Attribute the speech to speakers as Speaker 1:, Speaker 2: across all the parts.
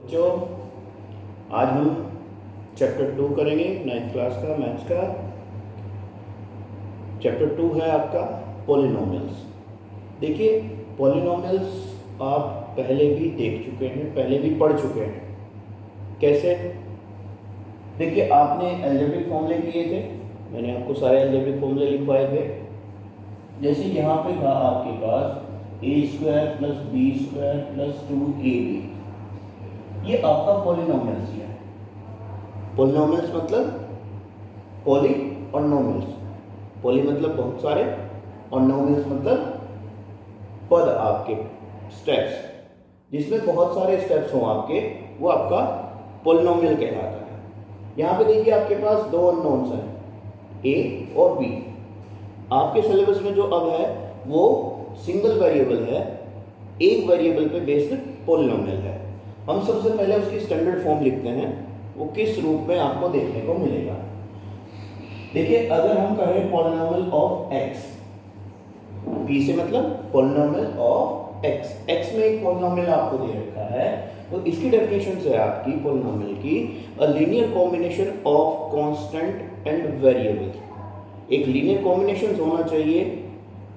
Speaker 1: बच्चों, आज हम चैप्टर 2 करेंगे 9th क्लास का मैथ्स का। चैप्टर 2 है आपका पॉलिनोमियल्स। देखिए, पॉलिनोमियल्स आप पहले भी देख चुके हैं, पहले भी पढ़ चुके हैं। कैसे? देखिए, आपने अलजेब्रिक फॉर्मूले किए थे, मैंने आपको सारे अलजेब्रिक फॉर्मूले लिखवाए थे। जैसे यहाँ पे था आपके पास a² + b² + 2ab, ये आपका पॉलिनोमियल्स है। पॉलिनोमियल्स मतलब पॉली और नोमियल्स। पॉली मतलब बहुत सारे और नोमियल्स मतलब पद आपके, स्टेप्स, जिसमें बहुत सारे स्टेप्स हों आपके, वो आपका पॉलिनोमियल कहलाता है। यहाँ पे देखिए आपके पास दो अननोन्स हैं, a और b। आपके सिलेबस में जो अब है वो सिंगल वेरिएबल है, एक वेरिएबल पे बेस्ड पॉलिनोमियल है। हम सबसे पहले उसकी स्टैंडर्ड फॉर्म लिखते हैं, वो किस रूप में आपको देखने को मिलेगा। देखिए, अगर हम कहें पॉलिनोमियल ऑफ x, p से मतलब पॉलिनोमियल ऑफ x, x में एक पॉलिनोमियल आपको दे रखा है, तो इसकी डेफिनेशन है आपकी पॉलिनोमियल की a linear combination of constant and variable. एक लीनियर कॉम्बिनेशन होना चाहिए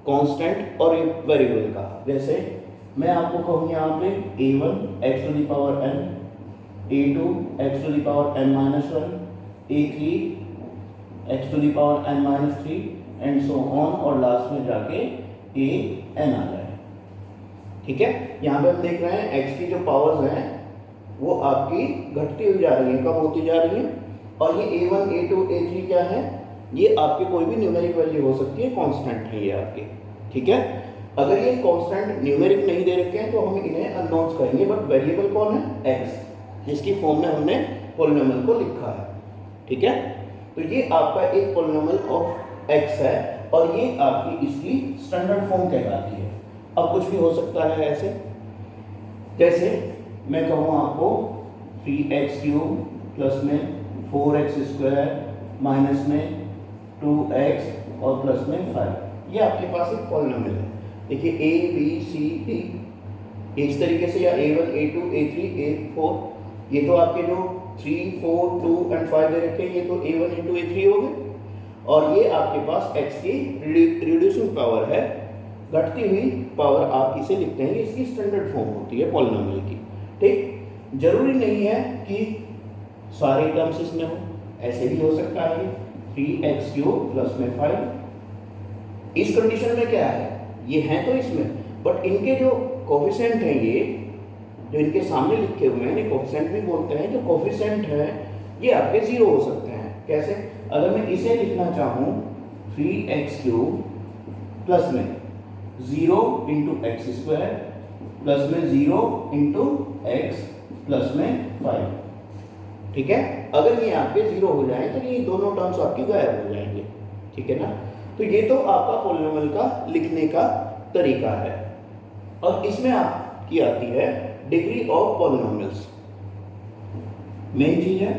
Speaker 1: कांस्टेंट और एक वेरिएबल का। जैसे मैं आपको कहूँ यहाँ पे a1 x⁴n, a2 x⁴n-1, a3 x⁴n-3 and so on, और लास्ट में जाके an आ जाए। ठीक है, यहाँ पे हम देख रहे हैं x की जो पावर्स हैं वो आपकी घटती हुई जा रही है, कम होती जा रही है। और ये a1 a2 a3 क्या है, ये आपके कोई भी न्यूमेरिक वैल्यू हो सकती है, कांस्टेंट है ये आपके। ठीक है, अगर ये कांस्टेंट न्यूमेरिक नहीं दे रखे हैं तो हम इन्हें अननोन्स कहेंगे, बट वेरिएबल कौन है, x, जिसकी फॉर्म में हमने पॉलिनोमियल को लिखा है। ठीक है, तो ये आपका एक पॉलिनोमियल ऑफ x है और ये आपकी इसकी स्टैंडर्ड फॉर्म कहलाती है। अब कुछ भी हो सकता है ऐसे, जैसे मैं कहूँ आपको 3x³ प्लस में 4x² माइनस में 2x और प्लस में 5, ये आपके पास एक पॉलिनोमियल है। देखिए a b c d इस तरीके से, या a1 a2 a3 a4, ये तो आपके जो 3 4 2 एंड 5 दे रखे हैं, ये तो a1 a2 a3 हो गए। और ये आपके पास x की रिड्यूसिंग पावर है, घटती हुई पावर आप इसे लिखते हैं, इसकी स्टैंडर्ड फॉर्म होती है पॉलिनोमियल की। ठीक, जरूरी नहीं है कि सारे टर्म्स इसमें हो, ऐसे भी हो सकता है 3x³ प्लस में 5। इस कंडीशन में क्या है, ये हैं तो इसमें, बट इनके जो कोफिशिएंट हैं, ये जो इनके सामने लिखे हुए हैं, ये कोफिशिएंट भी बोलते हैं, जो कोफिशिएंट है ये आपके 0 हो सकते हैं। कैसे? अगर मैं इसे लिखना चाहूँ 3x³ प्लस में 0 × x² प्लस में 0 × x प्लस में 5। ठीक है, अगर ये आपके 0 हो जाए तो ये दोनों टर्म्स आपके गायब हो जाएंगे। ठीक है ना, तो ये तो आपका पॉलिनोमियल का लिखने का तरीका है। और इसमें आपकी आती है डिग्री ऑफ पॉलिनोमियल्स, मेन चीज है।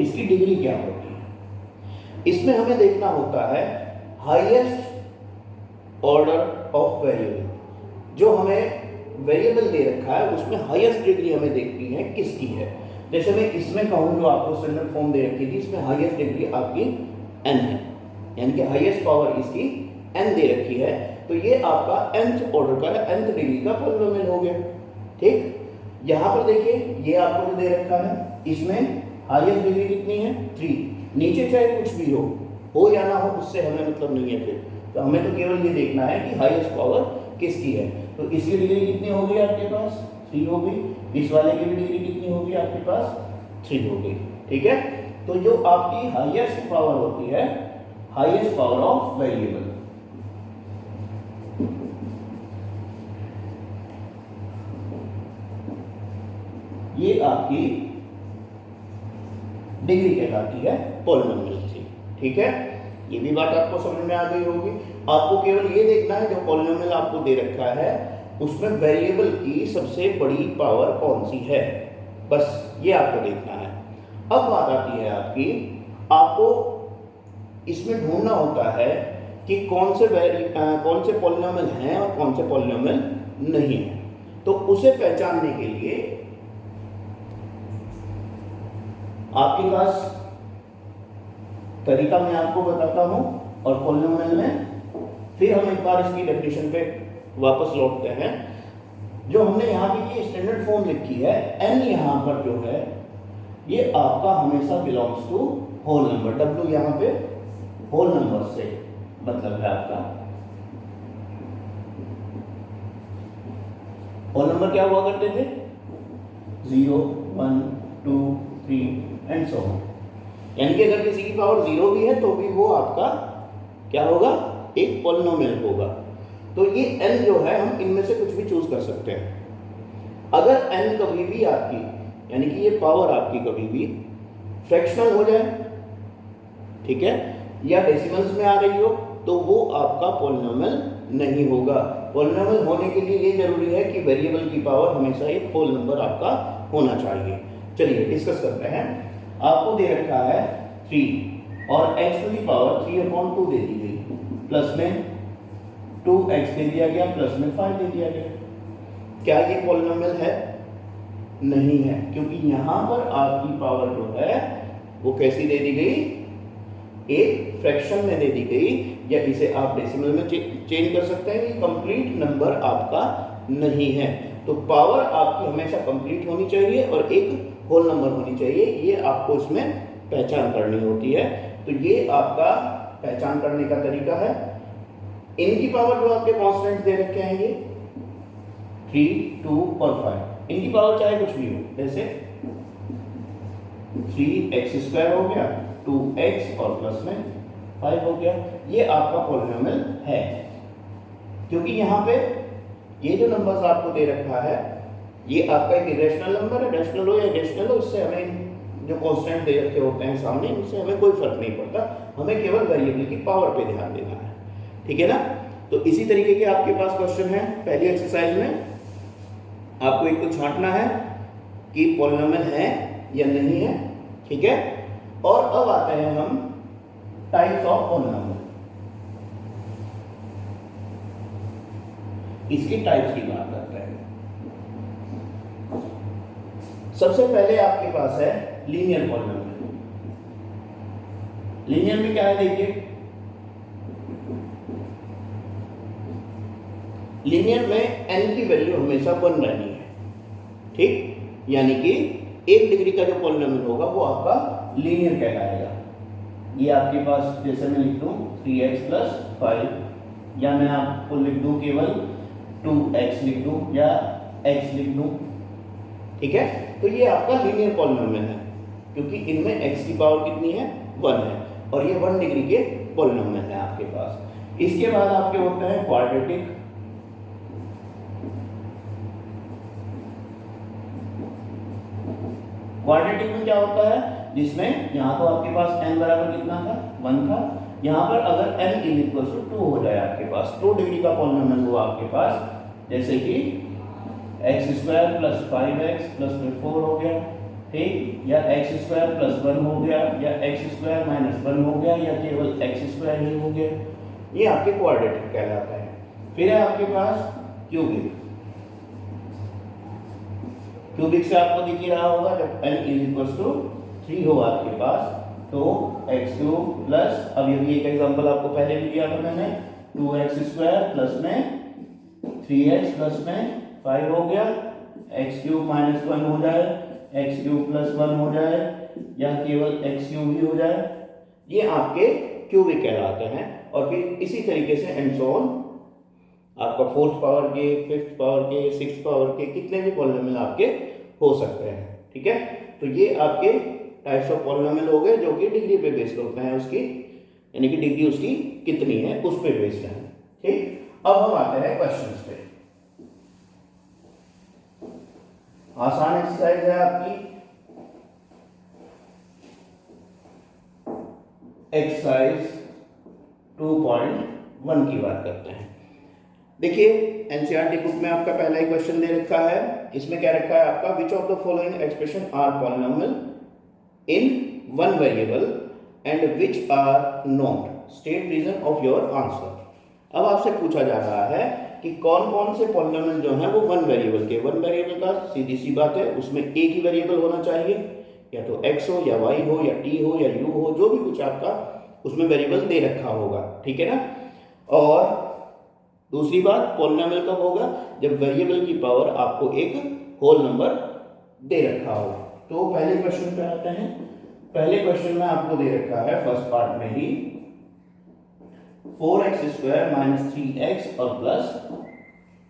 Speaker 1: इसकी डिग्री क्या होती है, इसमें हमें देखना होता है हाईएस्ट ऑर्डर ऑफ वेरिएबल। जो हमें वेरिएबल दे रखा है उसमें हाईएस्ट डिग्री हमें देखनी है किसकी है। जैसे मैं इसमें कहूँ, जो आपको स्टैंडर्ड फॉर्म दे रखी थी, इसमें हाईएस्ट डिग्री आपकी n है, यानी कि हाईएस्ट पावर इसकी n दे रखी है, तो ये आपका nth ऑर्डर का, nth डिग्री का पॉलिनोमियल हो गया। ठीक, यहाँ पर देखिए ये आपको जो दे रखा है, इसमें हाईएस्ट डिग्री कितनी है, 3। नीचे चाहे कुछ भी हो या ना हो, उससे हमें मतलब नहीं है फिर, तो हमें तो केवल ये देखना है कि हाईएस्ट पावर किसकी है। तो इसकी डिग्री कितनी होगी आपके पास, 3 होगी। इस वाले की भी डिग्री कितनी होगी आपके पास, 3 होगी। ठीक है, तो जो आपकी हाईएस्ट पावर होती है, हाईएस्ट पावर ऑफ वेरिएबल, ये आपकी डिग्री कहलाती है पॉलिनोमियल की। ठीक है, ये भी बात आपको समझ में आ गई होगी। आपको केवल ये देखना है जो पॉलिनोमियल आपको दे रखा है उसमें वेरिएबल की सबसे बड़ी पावर कौन सी है, बस ये आपको देखना है। अब बात आती है आपकी, आपको इसमें ढूंढना होता है कि कौन से पॉलिनोमियल हैं और कौन से पॉलिनोमियल नहीं है। तो उसे पहचानने के लिए आपके पास तरीका मैं आपको बताता हूं और पॉलिनोमियल में फिर हम एक बार इसकी डेफिनेशन पे वापस लौटते हैं। जो हमने यहाँ पे ये स्टैंडर्ड फॉर्म लिखी है, n यहाँ पर जो है ये आपका हमेशा belongs to whole number. w यहाँ पे होल नंबर से मतलब है आपका। होल नंबर क्या हुआ करते थे? 0, 1, 2, 3 एंड सो ऑन। यानी कि अगर किसी की पावर 0 भी है तो भी वो आपका क्या होगा? एक पॉलिनोमियल होगा। तो ये n जो है हम इनमें से कुछ भी चूज कर सकते हैं। अगर n कभी भी आपकी यानी कि ये पावर आपकी कभी भी फ्रैक्शनल हो जाए, ठीक है, या डेसिमल्स में आ रही हो, तो वो आपका पॉलिनोमियल नहीं होगा। पॉलिनोमियल होने के लिए ये जरूरी है कि वेरिएबल की पावर हमेशा एक होल नंबर आपका होना चाहिए। चलिए डिस्कस करते हैं। आपको दे रखा है 3 और x टू दी पावर 3/2 दे दी गई, प्लस में 2x दे दिया गया, प्लस में 5 दे दिया गया। क्या ये पॉलिनोमियल है? नहीं है, क्योंकि यहां पर आपकी पावर जो है वो कैसी दे दी गई? एक फ्रैक्शन में दे दी गई, या इसे आप डेसिमल में चेंज कर सकते हैं। ये कंप्लीट नंबर आपका नहीं है। तो पावर आपकी हमेशा कंप्लीट होनी चाहिए और एक होल नंबर होनी चाहिए। ये आपको इसमें पहचान करनी होती है। तो ये आपका पहचान करने का तरीका है। इनकी पावर जो आपके कांस्टेंट दे रखे हैं ये 3, 2 और 5, इनकी पावर चाहे कुछ भी हो, जैसे 3x² हो गया, 2x और प्लस में 5 हो गया। ये आपका पॉलिनोमियल है, क्योंकि यहाँ पे ये जो नंबर्स आपको दे रखा है ये आपका एक इरेशनल नंबर है। रैशनल हो या इरेशनल हो, इससे हमें जो कांस्टेंट दे रखे होते हैं सामने, इनसे हमें कोई फर्क नहीं पड़ता। हमें केवल वेरिएबल की पावर पे ध्यान देना है, ठीक है ना। तो इसी तरीके के आपके पास क्वेश्चन है। पहली एक्सरसाइज में आपको एक को छांटना है कि पॉलिनोमियल है या नहीं है, ठीक है। और अब आते हैं हम टाइप्स ऑफ पॉलिनोमियल। इसकी टाइप्स की बात करते हैं। सबसे पहले आपके पास है लीनियर पॉलिनोमियल। लीनियर में क्या है देखिए, लीनियर में n की वैल्यू हमेशा 1 रहनी है, ठीक। यानी कि 1 डिग्री का जो पॉलिनोमियल होगा वो आपका लीनियर कहलाएगा। ये आपके पास जैसे मैं लिख दूं 3x + 5, या मैं आपको लिख दूं केवल 2x लिख दूं या x लिख दूं, ठीक है। तो ये आपका लीनियर पॉलिनोमियल है, क्योंकि इनमें x की पावर कितनी है? 1 है, और ये 1 डिग्री के पॉलिनोमियल है आपके पास। इसके बाद आपके होते हैं क्वाड्रेटिक। क्वाड्रेटिक में क्या होता है? जिसमें यहाँ तो आपके पास n बराबर कितना था? 1 था। यहाँ पर अगर n = 2 हो जाए आपके पास, 2 डिग्री का पॉलिनोमियल हुआ आपके पास, जैसे कि x² + 5x + 4 हो गया, ठीक, या x² + 1 हो गया, या x² - 1 हो गया, या केवल x² ही हो गया, ये आपके क्वाड्रेटिक कहलाता है। फिर है आपके पास क्यूबिक। क्यूबिक से आपको दिख ही रहा होगा, जब n = 3 हो आपके पास तो x³ प्लस, अब ये भी एक एग्जांपल आपको पहले भी दिया था मैंने, 2x² प्लस में 3x प्लस में 5 हो गया, x³ - 1 हो जाए, x³ + 1 हो जाए, या केवल x³ ही हो जाए, ये आपके क्यूबिक कहलाते हैं। और फिर इसी तरीके से एंड सो ऑन, आपका 4th पावर के, 5th पावर के, 6th पावर के कितने भी पॉलिनोमियल आपके हो सकते हैं, ठीक है। तो ये आपके टाइप्स ऑफ पॉलिनोमियल हो गए, जो कि डिग्री पे बेस्ड होते हैं उसकी, यानी कि डिग्री उसकी कितनी है उस पे बेस्ड है, ठीक। अब हम आते हैं क्वेश्चंस पे। आसान एक्सरसाइज है आपकी, एक्सरसाइज 2.1 की बात करते हैं। देखिए एनसीईआरटी बुक में आपका पहला ही क्वेश्चन दे रखा है। इसमें क्या रखा है आपका, which of the following expression are polynomial in 1 variable and which are not. State reason of your answer. अब आपसे पूछा जा रहा है कि कौन कौन से पॉलिनोमियल जो हैं वो वन वेरिएबल के। वन वेरिएबल का सीधी सी बात है, उसमें एक ही वेरिएबल होना चाहिए, या तो x हो या y हो या t हो या u हो, जो भी कुछ आपका उसमें वेरिएबल दे रखा होगा, ठीक है ना। और दूसरी बात, पॉलिनोमियल कब होगा, जब वेरिएबल की पावर आपको एक होल नंबर दे रखा हो। तो पहले क्वेश्चन पे आते हैं। पहले क्वेश्चन में आपको दे रखा है फर्स्ट पार्ट में ही 4x² - 3x और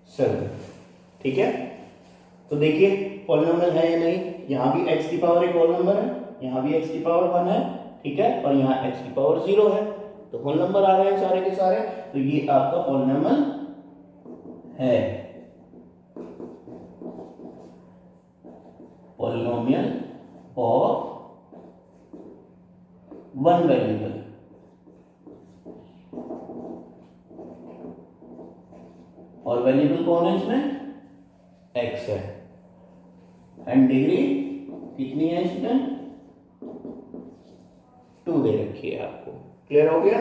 Speaker 1: +7, ठीक है। तो देखिए पॉलिनोमियल है या नहीं, यहाँ भी x की पावर एक होल नंबर है, यहाँ भी x की पावर 1 है, ठीक है, और यहाँ x की पावर 0 है, तो होल नंबर आ रहे हैं सारे के सारे, तो ये आपका पॉलिनोमियल है, पॉलिनोमियल ऑफ वन वेरिएबल। और वेरिएबल कौन है इसमें, x है, एंड डिग्री कितनी है इसमें, 2 दे रखी है आपको। क्लियर हो गया।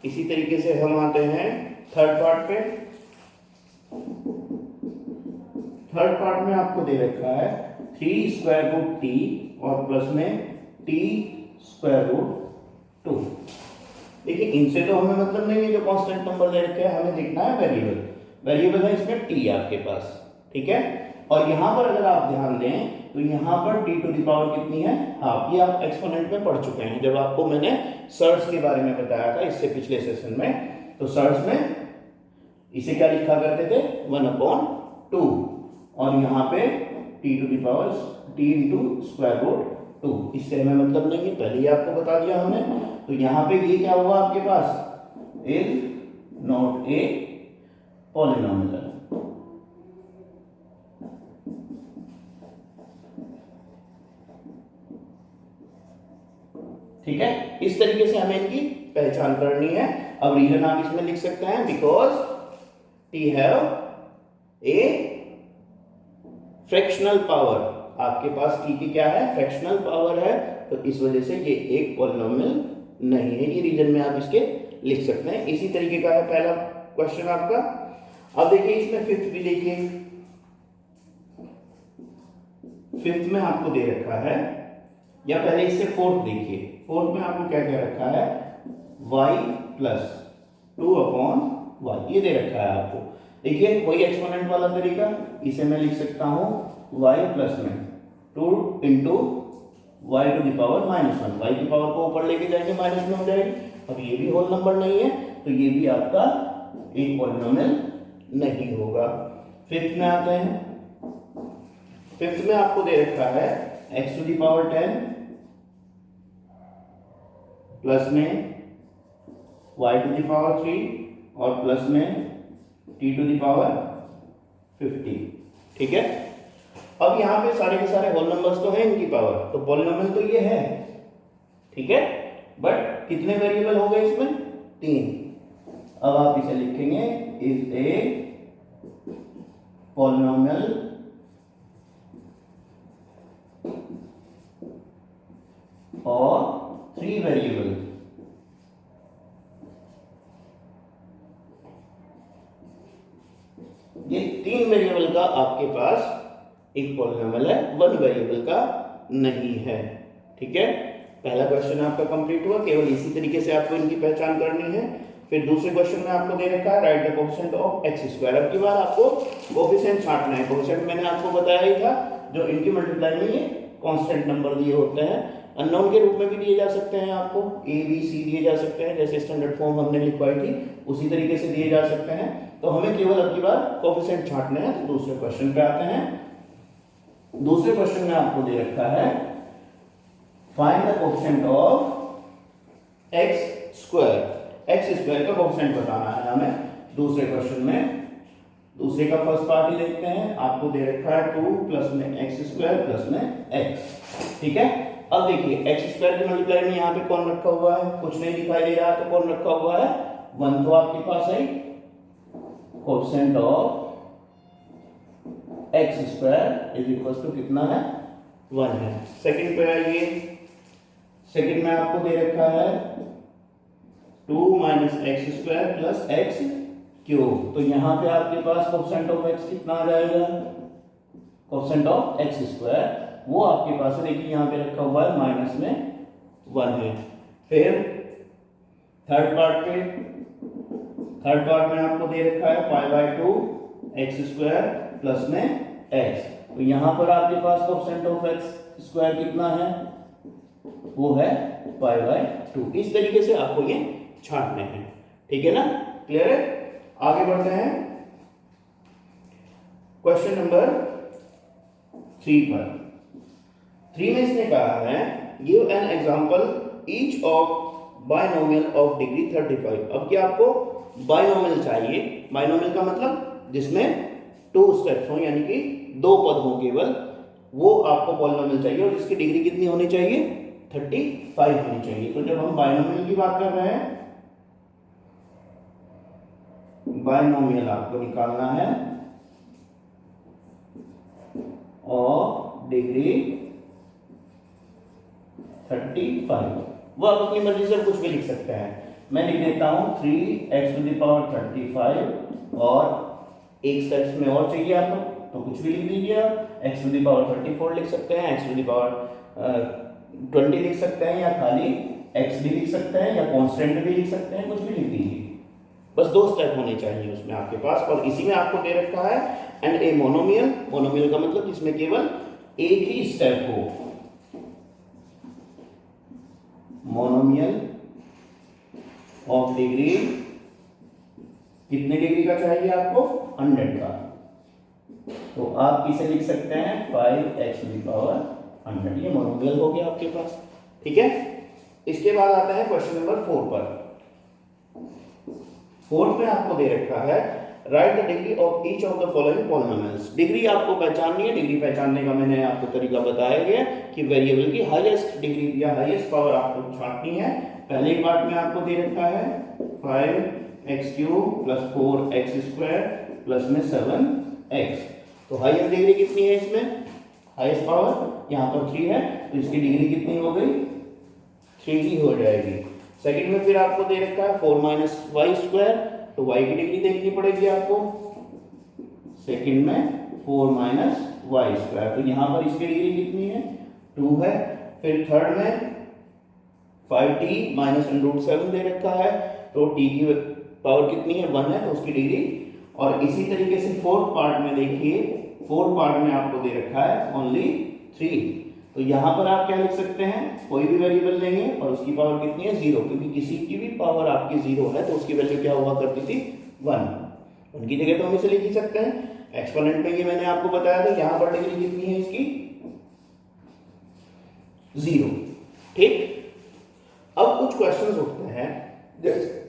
Speaker 1: इसी तरीके से हम आते हैं थर्ड पार्ट पे। थर्ड पार्ट में आपको दे रखा है 3√t और प्लस में t²√2। देखिए इनसे तो हमें मतलब नहीं है, जो कांस्टेंट नंबर दे रखे हैं, हमें देखना है वेरिएबल। वेरिएबल है इसमें t आपके पास, ठीक है। और यहां पर अगर आप ध्यान दें तो यहां पर t टू द पावर कितनी है, हाँ, ये आप एक्सपोनेंट में पढ़ चुके हैं जब आपको मैंने सर्ट्स के बारे में बताया था इससे पिछले सेशन में। तो सर्ट्स में इसे क्या लिखा करते थे, 1/2, और यहाँ पे t to the power t × √2। इससे हमें मतलब नहीं है, पहले ही आपको बता दिया हमने। तो यहाँ पे ये क्या हुआ आपके पास, इज नॉट ए पॉलिनोमियल। ठीक है, इस तरीके से हमें इनकी पहचान करनी है। अब रीजन आप इसमें लिख सकते हैं, because T have a fractional power. आपके पास टी की क्या है, फ्रैक्शनल पावर है, तो इस वजह से ये एक पॉलिनोमियल नहीं है। ये रीजन में आप इसके लिख सकते हैं। इसी तरीके का है पहला क्वेश्चन आपका। अब देखिए इसमें फिफ्थ भी देखिए, फिफ्थ में आपको दे रखा है, या पहले इससे फोर्थ देखिए। फोर्थ में आपको क्या क्या रखा है, y + 2/y, ये दे रखा है आपको। देखिए वही एक्सपोनेंट वाला तरीका, इसे मैं लिख सकता हूं y प्लस में 2 × y to the power -1। y की पावर को ऊपर लेके जाएंगे, माइनस में हो जाएगी। अब ये भी होल नंबर नहीं है, तो ये भी आपका एक पॉलिनोमियल नहीं होगा। फिफ्थ में आते हैं। फिफ्थ में आपको दे रखा है x to the power 10 plus में y टू द पावर 3 और प्लस में t टू द पावर 50, ठीक है। अब यहाँ पे सारे के सारे होल नंबर्स तो हैं इनकी पावर, तो पॉलिनोमियल तो ये है, ठीक है। बट कितने वेरिएबल हो गए इसमें, 3। अब आप इसे लिखेंगे इज ए पॉलिनोमियल और 3 वेरिएबल। ये 3 वेरिएबल का आपके पास एक पॉलिनोमियल है, 1 वेरिएबल का नहीं है, ठीक है। पहला क्वेश्चन आपका कंप्लीट हुआ। केवल इसी तरीके से आपको इनकी पहचान करनी है। फिर दूसरे क्वेश्चन में आपको दे रखा है right the coefficient of x²। अब की बार आपको कोफिशिएंट छांटना है। कोफिशिएंट मैंने आपको बताया ही था, जो इनकी मल्टीप्लाई में ये कांस्टेंट नंबर दिए होते हैं, अननोन के रूप में भी दिए जा सकते हैं, आपको a b c दिए जा सकते हैं, जैसे स्टैंडर्ड फॉर्म हमने लिखवाई थी उसी तरीके से दिए जा सकते हैं। तो हमें केवल अब की बार कोफिशिएंट छांटने हैं। तो दूसरे क्वेश्चन पे आते हैं। दूसरे क्वेश्चन में आपको दे रखा है find the coefficient of x²। x² का कोफिशिएंट बताना है हमें दूसरे क्वेश्चन में। दूसरे का फर्स्ट पार्ट ही देखते हैं। आपको दे रखा है 2 प्लस में x² प्लस में x, ठीक है। अब देखिए x² की मल्टीप्लाई में यहाँ पे कौन रखा हुआ है, कुछ नहीं दिखाई दे रहा, तो कौन रखा हुआ है, 1 तो आपके पास है। Coefficient of x² is equal to कितना है, 1 है। सेकंड पे आइए। सेकंड में आपको दे रखा है 2 minus x square plus x cube. तो यहाँ पे आपके पास कोफिशिएंट ऑफ एक्स कितना आ जाएगा, कोफिशिएंट ऑफ एक्स स्क्वायर वो आपके पास है, देखिए यहाँ पे रखा हुआ है माइनस में 1 है। फिर थर्ड पार्ट में आपको दे रखा है pi by 2 x square plus में एक्स। तो यहाँ पर आपके पास कोफिशिएंट ऑफ एक्स स्क्वायर कितना है, वो है पाई बाय 2। इस तरीके से आपको ये छांटने हैं, ठीक है ना, क्लियर है। आगे बढ़ते हैं क्वेश्चन नंबर 3 पर। 3 में इसने कहा है give an example each of binomial of degree 35। अब क्या आपको बायनोमियल चाहिए, बायनोमियल का मतलब जिसमें 2 स्टेप्स हो, यानी कि 2 पद हो केवल, वो आपको पॉलिनोमियल चाहिए और जिसकी डिग्री कितनी होनी चाहिए, 35 होनी चाहिए। तो जब हम बायनोमियल की बात कर रहे हैं, बायनोमियल आपको निकालना है और डिग्री 35, वो आप अपनी मर्जी से कुछ भी लिख सकते हैं। मैं लिख देता हूं 3x⁵ और एक स्टेप्स में और चाहिए आपको तो कुछ भी लिख दीजिए आप। x⁴ लिख सकते हैं, x⁻20 लिख सकते हैं, या खाली x भी लिख सकते हैं, या कांस्टेंट भी लिख सकते हैं, कुछ भी लिख दीजिए। बस 2 स्टेप होने चाहिए उसमें आपके पास। और इसी में आपको दे रखा है एंड ए मोनोमियल, मोनोमियल का मतलब जिसमें केवल एक ही स्टेप हो, मोनोमियल ऑफ डिग्री कितने डिग्री का चाहिए आपको, 100 का। तो आप इसे लिख सकते हैं 5x⁻100, ये मोनोमियल हो गया आपके पास, ठीक है। इसके बाद आता है क्वेश्चन नंबर 4 पर। 4 में आपको दे रखा है right the degree of each of the following polynomials. Degree आपको पहचाननी है। डिग्री पहचानने का मैंने आपको तरीका बताया गया कि वेरिएबल की हाईएस्ट डिग्री या हाईएस्ट पावर आपको छांटनी है। पहले पार्ट में आपको दे रखा है 5x³ + 4x² प्लस में 7x। तो हाईएस्ट डिग्री कितनी है इसमें, हाईएस्ट पावर यहाँ पर 3 है, तो इसकी डिग्री कितनी हो गई, 3 ही हो जाएगी। सेकंड में फिर आपको दे रखा है 4 - y², तो y की डिग्री देखनी पड़ेगी आपको। सेकंड में 4 - y², तो यहाँ पर इसकी डिग्री कितनी है, 2 है। फिर थर्ड में 5t - √7 दे रखा है, तो t की पावर कितनी है, 1 है, तो उसकी डिग्री। और इसी तरीके से फोर्थ पार्ट में देखिए, फोर्थ पार्ट में आपको दे रखा है ओनली 3। तो यहाँ पर आप क्या लिख सकते हैं, कोई भी वेरिएबल लेंगे और उसकी पावर कितनी है, 0, क्योंकि किसी की भी पावर आपकी 0 है तो उसकी वैल्यू क्या हुआ करती थी, 1। उनकी जगह तो हम इसे लिख ही सकते हैं। एक्सपोनेंट में ये मैंने आपको बताया था, यहाँ पर डिग्री कितनी है इसकी, 0, ठीक। अब कुछ क्वेश्चंस उठते हैं,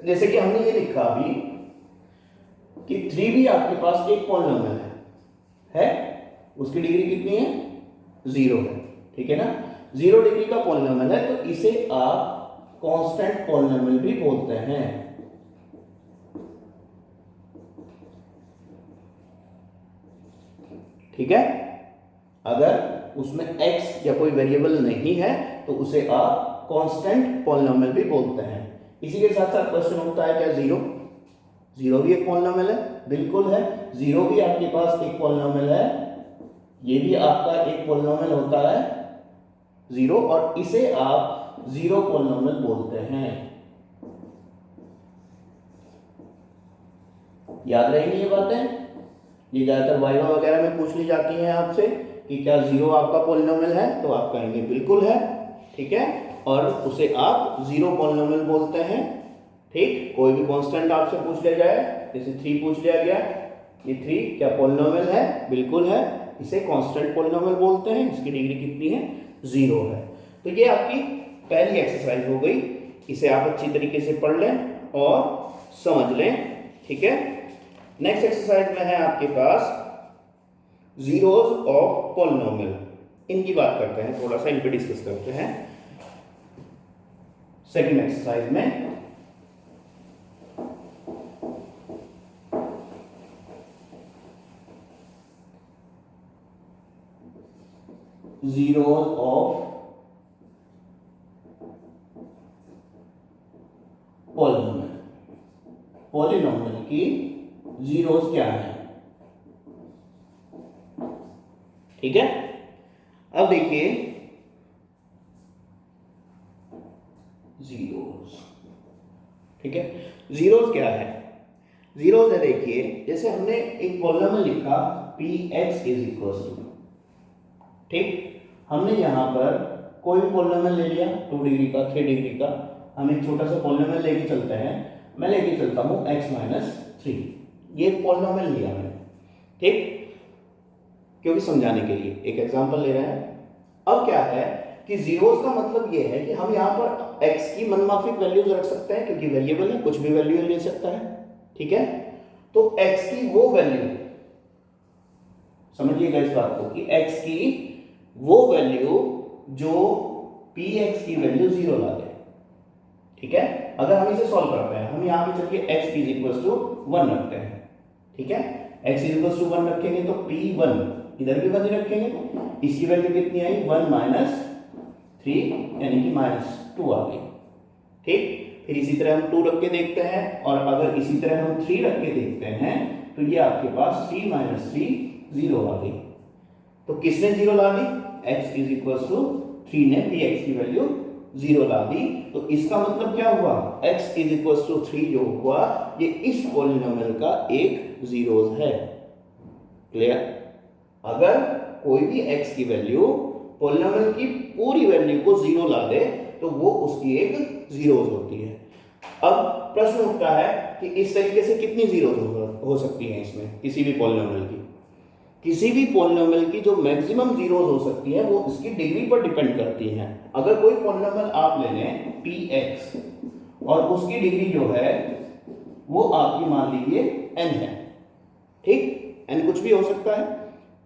Speaker 1: जैसे कि हमने ये लिखा अभी कि 3 भी आपके पास एक पॉलिनोमियल है, उसकी डिग्री कितनी है, 0 है, ठीक है ना। 0 डिग्री का पॉलिनोमियल है, तो इसे आप कांस्टेंट पॉलिनोमियल भी बोलते हैं, ठीक है। अगर उसमें x या कोई वेरिएबल नहीं है तो उसे आप कांस्टेंट पॉलिनोमियल भी बोलते हैं। इसी के साथ साथ क्वेश्चन होता है क्या 0 भी एक पॉलिनोमियल है, बिल्कुल है। 0 भी आपके पास एक पॉलिनोमियल है, ये भी आपका एक पॉलिनोमियल होता है 0, और इसे आप 0 पॉलिनोमियल बोलते हैं। याद रहेंगी ये बातें, ये ज्यादातर वाइवा वगैरह में पूछ ली जाती हैं आपसे कि क्या 0 आपका पॉलिनोमियल है, तो आप कहेंगे बिल्कुल है, ठीक है, और उसे आप 0 पॉलिनोमियल बोलते हैं, ठीक। कोई भी कांस्टेंट आपसे पूछ लिया जाए, जैसे 3 पूछ लिया गया, ये 3 क्या पॉलिनोमियल है, बिल्कुल है, इसे कांस्टेंट पॉलिनोमियल बोलते हैं, इसकी डिग्री कितनी है, 0 है। तो ये आपकी पहली एक्सरसाइज हो गई, इसे आप अच्छी तरीके से पढ़ लें और समझ लें, ठीक है। नेक्स्ट एक्सरसाइज में है आपके पास जीरोस ऑफ पॉलिनोमियल, इनकी बात करते हैं, थोड़ा सा इन पे डिस्कस करते हैं। सेकंड एक्सरसाइज में जीरोस ऑफ पॉलिनोमियल, पॉलिनोमियल की जीरोस क्या है। ठीक है, अब देखिए जीरोस। ठीक है, जीरोस क्या है? जीरोस है, देखिए जैसे हमने एक पॉलिनोमियल लिखा px इज इक्वल टू, ठीक, हमने यहां पर कोई भी पॉलिनोमियल ले लिया 2 डिग्री का 3 डिग्री का, हम एक छोटा सा पॉलिनोमियल लेके चलते हैं। मैं लेके चलता हूं x माइनस 3, ये पॉलिनोमियल लिया मैंने, ठीक, क्योंकि समझाने के लिए एक एग्जांपल ले रहे हैं। अब क्या है कि जीरोस का मतलब ये है कि हम यहाँ पर x की मनमाफिक वैल्यूज रख सकते हैं, क्योंकि वेरिएबल है, कुछ भी वैल्यू ले सकता है। ठीक है, तो x की वो वैल्यू, समझिएगा इस बात को, कि x की वो वैल्यू जो px की वैल्यू 0 ला दे। ठीक है, अगर हम इसे सॉल्व करते हैं, हम यहाँ पे चलिए x इज इक्वल टू 1 रखते हैं। ठीक है, x इज इक्वल टू 1 रखेंगे तो p1 इधर भी 1 ही रखेंगे, इसकी वैल्यू कितनी आई 1 माइनस 3 यानी कि -2 आ गई। ठीक, फिर इसी तरह हम 2 रख के देखते हैं, और अगर इसी तरह हम 3 रख के देखते हैं तो ये आपके पास 3 माइनस 3 0 आ गई। तो किसने 0 ला दी? x इज इक्वल टू 3 ने px की वैल्यू 0 ला दी। तो इसका मतलब क्या हुआ, x इज इक्वल टू 3 जो हुआ ये इस पॉलिनोमियल का एक जीरोस है। क्लियर? अगर कोई भी x की वैल्यू पॉलिनोमियल की पूरी वैल्यू को 0 ला दे तो वो उसकी एक जीरोस होती है। अब प्रश्न उठता है कि इस तरीके से कितनी जीरोस हो सकती हैं इसमें, किसी भी पॉलिनोमियल की। किसी भी पॉलिनोमियल की जो मैक्सिमम जीरोस हो सकती है वो इसकी डिग्री पर डिपेंड करती है। अगर कोई पॉलिनोमियल आप ले लें px और उसकी डिग्री जो है वो आपकी मान लीजिए n है, ठीक, n कुछ भी हो सकता है,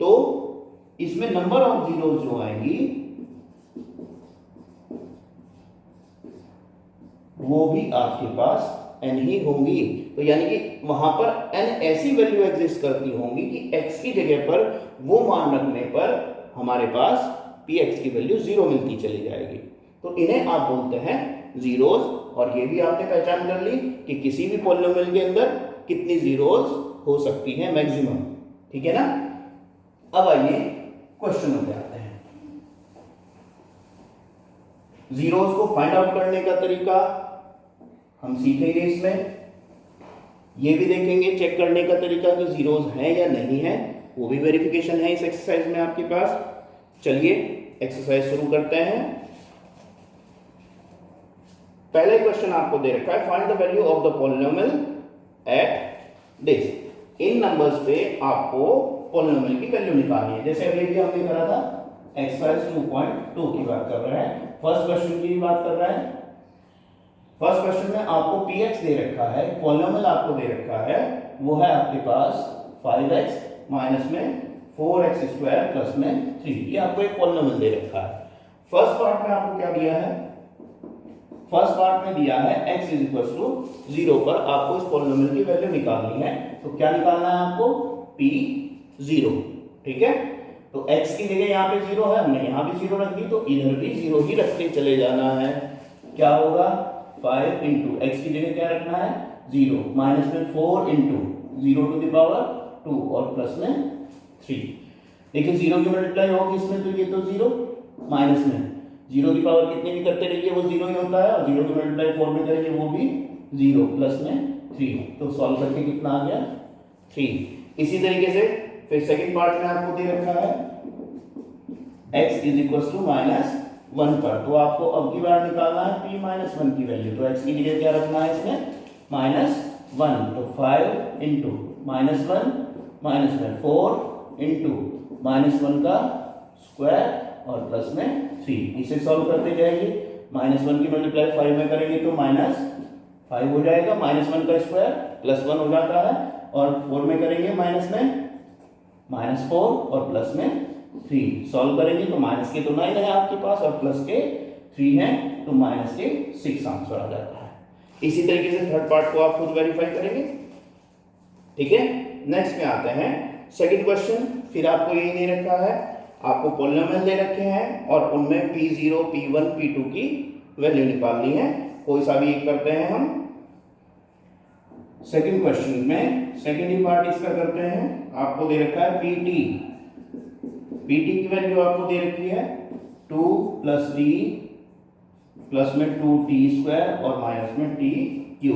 Speaker 1: तो इसमें नंबर ऑफ जीरोस जो आएंगी वो भी आपके पास n ही होंगी। तो यानी कि वहां पर n ऐसी वैल्यू एग्जिस्ट करती होंगी कि x की जगह पर वो मान रखने पर हमारे पास px की वैल्यू 0 मिलती चली जाएगी। तो इन्हें आप बोलते हैं जीरोस। और ये भी आपने पहचान कर ली कि किसी भी पॉलिनोमियल के अंदर कितनी जीरोस हो सकती हैं मैक्सिमम। ठीक है ना? अब आइए क्वेश्चन पे आते हैं। जीरोस को फाइंड आउट करने का तरीका हम सीखेंगे इसमें। ये भी देखेंगे चेक करने का तरीका कि जीरोस हैं या नहीं है, वो भी वेरिफिकेशन है इस एक्सरसाइज में आपके पास। चलिए एक्सरसाइज शुरू करते हैं। पहला क्वेश्चन आपको दे रखा है, find the value of the polynomial at this. In numbers पे आपको पॉलिनोमियल की वैल्यू निकालनी है। जैसे अभी भी हमने करा था, एक्सरसाइज 2.2 की बात कर रहे हैं, फर्स्ट क्वेश्चन की बात कर रहे हैं। फर्स्ट क्वेश्चन में आपको px दे रखा है, पॉलिनोमियल आपको दे रखा है, वो है आपके पास 5x माइनस में 4x स्क्वायर प्लस में 3। ये आपको एक पॉलिनोमियल दे रखा है। फर्स्ट पार्ट में आपको क्या दिया है? फर्स्ट पार्ट में दिया है x इज इक्वल टू 0 पर आपको इस पॉलिनोमियल की वैल्यू निकालनी है। तो क्या निकालना है आपको? p0। ठीक है, तो x की जगह यहाँ पे 0 है, हमने यहाँ भी 0 रख दी, तो इधर भी 0 ही रखते चले जाना है। क्या होगा? 5 इंटू x की जगह क्या रखना है? 0, माइनस में 4 इंटू 0 टू द पावर 2 और प्लस में 3। देखिए 0 की मल्टीप्लाई होगी इसमें, तो ये तो 0, माइनस में 0 की पावर कितने भी करते रहिए वो 0 ही होता है, और 0 की मल्टीप्लाई 4 में करेंगे वो भी 0, प्लस में 3। तो सॉल्व करके कितना आ गया? 3। इसी तरीके से फिर सेकंड पार्ट में आपको दे रखा है x इज इक्वल टू -1 पर, तो आपको अब की बार निकालना है p-1 की वैल्यू। तो x की जगह क्या रखना है इसमें? -1, तो 5 इंटू -1 माइनस में 4 इंटू -1 का स्क्वायर और प्लस में 3। इसे सॉल्व करते जाएंगे, -1 की मल्टीप्लाई 5 में करेंगे तो -5 हो जाएगा, -1 का स्क्वायर +1 हो जाता है, और 4 में करेंगे माइनस में -4 और प्लस में 3। सॉल्व करेंगे तो माइनस के तो 9 है आपके पास और प्लस के 3 है, तो माइनस के 6 आंसर आ जाता है। इसी तरीके से थर्ड पार्ट को आप खुद वेरीफाई करेंगे। ठीक है, नेक्स्ट में आते हैं सेकंड क्वेश्चन। फिर आपको यही दे रखा है, आपको पॉलिनोमियल दे रखे हैं और उनमें p0, p1, p2 की वैल्यू निकालनी है। कोई सा भी एक करते हैं हम। सेकंड क्वेश्चन में सेकंड ही पार्ट इसका करते हैं। आपको दे रखा है पीटी, पीटी की वैल्यू आपको दे रखी है 2 + t प्लस में 2t² और माइनस में t³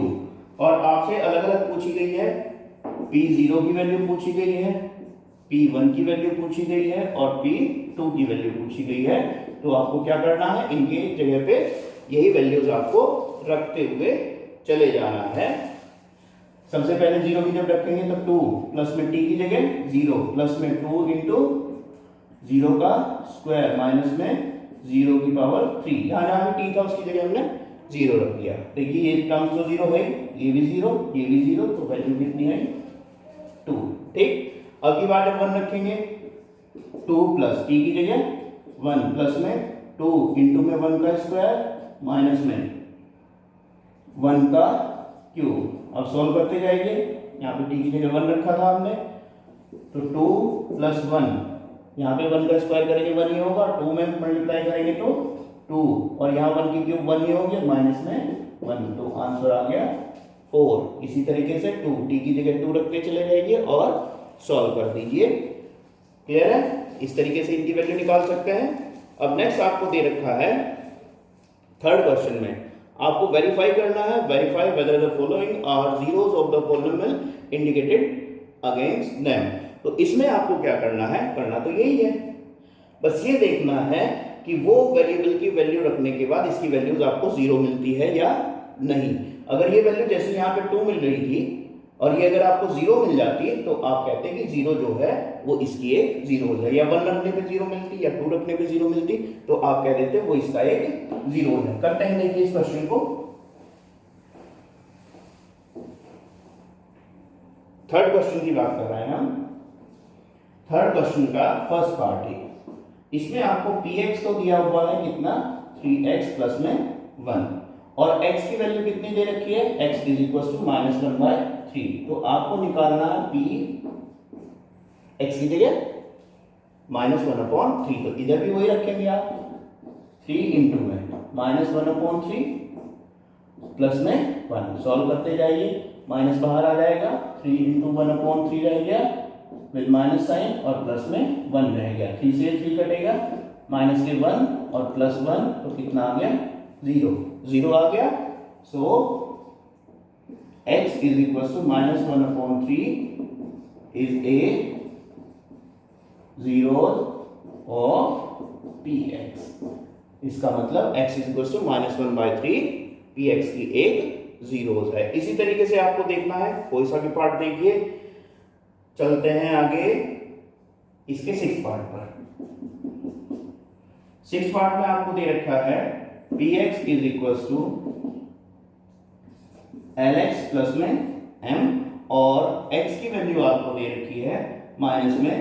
Speaker 1: और आपसे अलग अलग पूछी गई है। p0 की वैल्यू पूछी गई है, p1 की वैल्यू पूछी गई है और p2 की वैल्यू पूछी गई है। तो आपको क्या करना है, इनके जगह पे यही वैल्यूज आपको रखते हुए चले जाना है। सबसे पहले 0 की जब रखेंगे तो 2 प्लस में t की जगह 0 प्लस में 2 इंटू 0 का स्क्वायर माइनस में 0 की पावर 3। जहां भी t था उसकी जगह हमने 0 रख दिया। देखिए ये टर्म्स तो 0 है, ये भी 0, ये भी 0, तो वैल्यू कितनी है 2। ठीक, अब की बार जब 1 रखेंगे 2 प्लस t की जगह 1 प्लस में 2 इंटू में 1 का स्क्वायर माइनस में 1 का क्यूब। अब सॉल्व करते जाएंगे, यहाँ पे t की जगह 1 रखा था हमने, तो 2 प्लस 1, यहाँ पे 1 का स्क्वायर करेंगे 1 ही होगा, 2 में मल्टीप्लाई करेंगे तो 2 और यहाँ 1 की क्यूब 1 ही होगी, माइनस में 1, तो आंसर आ गया 4। इसी तरीके से 2 t की जगह 2 रखते चले जाइए और सॉल्व कर दीजिए। क्लियर है, इस तरीके से इनकी वैल्यू निकाल सकते हैं। अब नेक्स्ट आपको दे रखा है थर्ड क्वेश्चन में आपको वेरीफाई करना है, verify whether the following are zeros of the polynomial indicated against them. तो इसमें आपको क्या करना है, करना तो यही है, बस ये देखना है कि वो वेरिएबल की वैल्यू रखने के बाद इसकी वैल्यूज आपको 0 मिलती है या नहीं। अगर ये वैल्यू जैसे यहाँ पे 2 मिल रही थी और ये अगर आपको 0 मिल जाती है तो आप कहते हैं कि 0 जो है वो इसकी एक 0 है, या 1 रखने पे 0 मिलती या 2 रखने पे 0 मिलती तो आप कह देते वो इसका एक 0 है। करते हैं देखिए इस क्वेश्चन को। थर्ड क्वेश्चन की बात कर रहे हैं हम। थर्ड क्वेश्चन का फर्स्ट पार्ट है, इसमें आपको px तो दिया हुआ है कितना 3x प्लस में 1 और x की वैल्यू कितनी दे रखी है x इज इक्वल टू -1/3। तो आपको निकालना है p x की जगह -1/3, तो इधर भी वही रखेंगे आप 3 इंटू में -1/3 प्लस में 1। सॉल्व करते जाइए, माइनस बाहर आ जाएगा, 3 इंटू 1/3 रह गया विद माइनस साइन और प्लस में 1 रह गया, 3 से 3 कटेगा, माइनस के 1 और प्लस 1 तो कितना आ गया 0 आ गया। So x is equal to -1/3 is a zeros of px। इसका मतलब x is equal to -1/3 px की एक जीरोस है। इसी तरीके से आपको देखना है, कोई सा भी पार्ट देखिए। चलते हैं आगे इसके 6th पार्ट पर। 6th पार्ट में आपको दे रखा है px is equal to lx plus में m और x की वैल्यू आपको दे रखी है माइनस में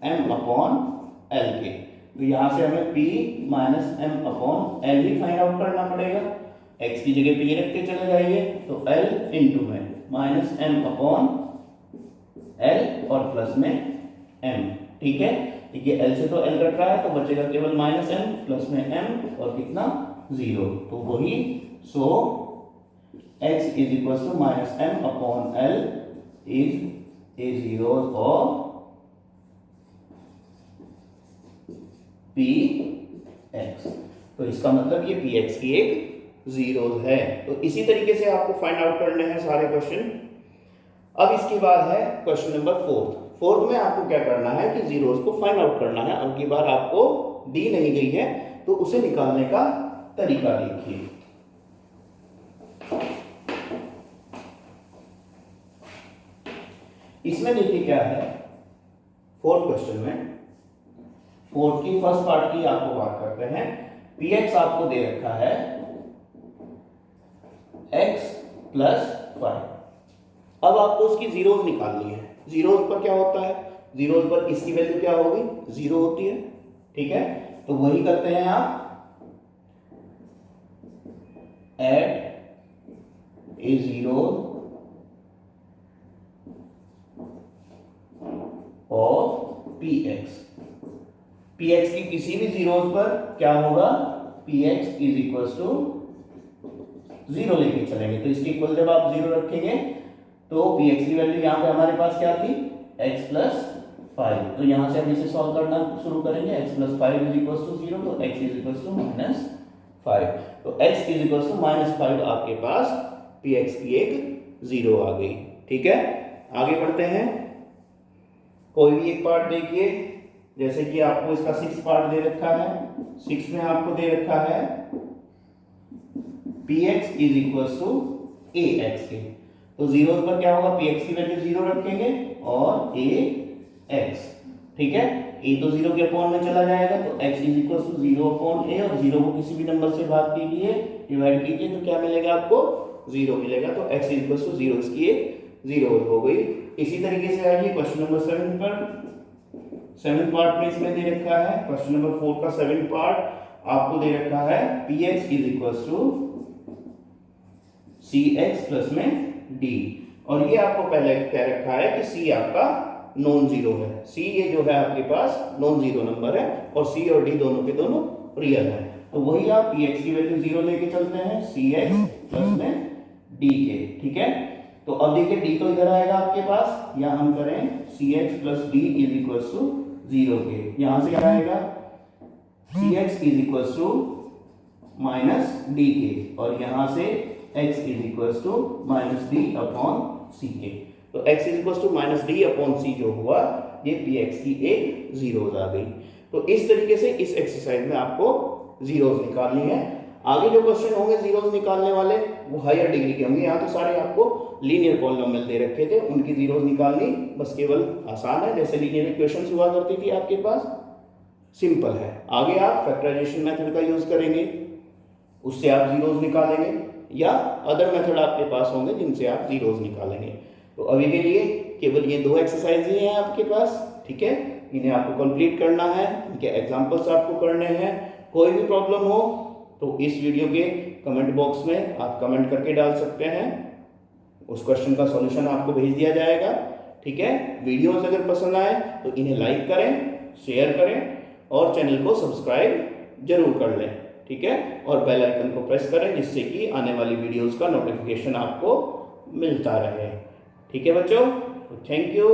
Speaker 1: m/l के। तो यहां से हमें p माइनस m/l ही फाइंड आउट करना पड़ेगा। x की जगह p रखते चले जाइए तो l इंटू में माइनस m/l और प्लस में m। ठीक है, देखिए l से तो l कट रहा है तो बचेगा केवल -m प्लस में m और कितना 0, तो वही। So x is equal to -m/l is a zeros of px। तो इसका मतलब ये px की एक जीरोस है। तो इसी तरीके से आपको फाइंड आउट करने हैं सारे क्वेश्चन। अब इसके बाद है क्वेश्चन नंबर 4th में आपको क्या करना है कि जीरोस को फाइंड आउट करना है। अब की बार आपको दी नहीं गई है तो उसे निकालने का तरीका देखिए। इसमें देखिए क्या है 4th क्वेश्चन में, 4th की फर्स्ट पार्ट की आपको बात करते हैं। px आपको दे रखा है x प्लस 5। अब आपको उसकी जीरोस निकालनी है। जीरोस पर क्या होता है, जीरोस पर इसकी वैल्यू क्या होगी 0 होती है। ठीक है, तो वही करते हैं आप, add a zero of px। px की किसी भी जीरोस पर क्या होगा px इज इक्वल टू 0 लेके चलेंगे, तो इसके इक्वल जब आप 0 रखेंगे तो पी एक्स की वैल्यू यहाँ पे हमारे पास क्या थी, x प्लस 5। तो यहाँ से हम इसे सॉल्व करना शुरू करेंगे। x plus 5 is equal to 0, तो x इज इक्वल टू -5। तो x इज इक्वल टू -5 आपके पास पी एक्स की एक 0 आ गई। ठीक है, आगे बढ़ते हैं। कोई भी एक पार्ट देखिए, जैसे कि आपको इसका 6 पार्ट दे रखा है। 6 में आपको दे रखा है p x is equal to a x के। तो जीरो पर क्या होगा, पी एक्स की वैल्यू 0 रखेंगे और ए एक्स। ठीक है, ए तो 0 के अपॉन में चला जाएगा, तो x is equal to 0 upon a, और 0 को किसी भी नंबर से भाग कीजिए, डिवाइड कीजिए, तो क्या मिलेगा आपको, 0 मिलेगा। तो x इज इक्वल टू 0, इसकी एक 0 हो गई। इसी तरीके से आइए क्वेश्चन नंबर 7 पर। 7 पार्ट में इसमें दे रखा है, क्वेश्चन नंबर 4 का 7 पार्ट आपको दे रखा है p x is equal to c x plus में डी, और ये आपको पहले कह रखा है कि सी आपका नॉन जीरो है। सी ये जो है आपके पास नॉन जीरो नंबर है, और सी और डी दोनों के दोनों रियल है। तो वही आप पी एक्स की वैल्यू 0 लेके चलते हैं सी एक्स प्लस में डी के। ठीक है, तो अब देखिए डी तो इधर आएगा आपके पास, या हम करें c x plus d is equal to 0 के। यहां से क्या आएगा, c x is equal to minus d के, और यहां से x is equal to minus d upon c के। तो x is equal to minus d upon c जो हुआ, ये पी एक्स की एक जीरोज आ गई। तो इस तरीके से इस एक्सरसाइज में आपको जीरोज निकालनी है। आगे जो क्वेश्चन होंगे जीरोज निकालने वाले, वो हायर डिग्री के होंगे। यहाँ तो सारे आपको लीनियर पॉलिनोमियल दे रखे थे, उनकी जीरोज निकालनी बस केवल आसान है, जैसे लीनियर इक्वेशंस हुआ करती थी आपके पास, सिंपल है। आगे आप फैक्टराइजेशन मेथड का यूज करेंगे, उससे आप जीरोज निकालेंगे, या अदर मेथड आपके पास होंगे जिनसे आप जीरोज निकालेंगे। तो अभी के लिए केवल ये 2 एक्सरसाइज ही हैं आपके पास। ठीक है, इन्हें आपको कंप्लीट करना है, इनके एग्जांपल्स आपको करने हैं। कोई भी प्रॉब्लम हो तो इस वीडियो के कमेंट बॉक्स में आप कमेंट करके डाल सकते हैं, उस क्वेश्चन का सॉल्यूशन आपको भेज दिया जाएगा। ठीक है, वीडियोस अगर पसंद आए तो इन्हें लाइक करें, शेयर करें, और चैनल को सब्सक्राइब जरूर कर लें। ठीक है, और बेल आइकन को प्रेस करें, जिससे कि आने वाली वीडियोस का नोटिफिकेशन आपको मिलता रहे। ठीक है बच्चों, थैंक यू।